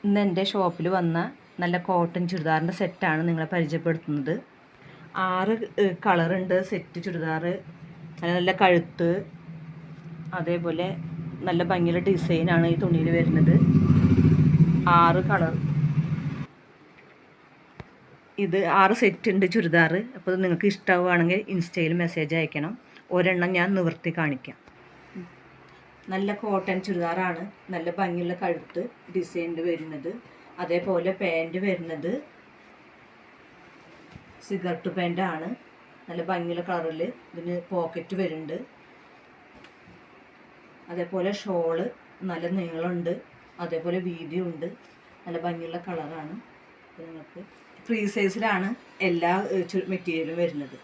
ഇന്ന് എൻ്റെ ഷോപ്പിൽ വന്ന നല്ല കോട്ടൺ ചുരിദാറിൻ്റെ സെറ്റാണ് നിങ്ങളെ പരിചയപ്പെടുത്തുന്നത്. 6 കളറുണ്ട് സെറ്റ് ചുരിദാർ. നല്ല കഴുത്ത്, അതേപോലെ നല്ല ഭംഗിയുള്ള ഡിസൈനാണ് ഈ തുണിയിൽ വരുന്നത്. 6 കളർ, ഇത് 6 സെറ്റ് ഉണ്ട് ചുരിദാർ. അപ്പോൾ ഇത് നിങ്ങൾക്ക് ഇഷ്ടമാവുകയാണെങ്കിൽ ഇൻസ്റ്റയിൽ മെസ്സേജ് അയക്കണം. ഒരെണ്ണം ഞാൻ നിവർത്തി കാണിക്കാം. നല്ല കോട്ടൺ ചുരിദാറാണ്. നല്ല ഭംഗിയുള്ള കഴുത്ത് ഡിസൈനിൽ വരുന്നത്. അതേപോലെ പാൻറ് വരുന്നത് സിഗർട്ട് പാൻറ്റാണ്. നല്ല ഭംഗിയുള്ള കളറിൽ ഇതിന് പോക്കറ്റ് വരുന്നുണ്ട്. അതേപോലെ ഷോള് നല്ല നീളമുണ്ട്, അതേപോലെ വീതിയുണ്ട്. നല്ല ഭംഗിയുള്ള കളറാണ്. നിങ്ങൾക്ക് ഫ്രീ സൈസിലാണ് എല്ലാ മെറ്റീരിയലും വരുന്നത്.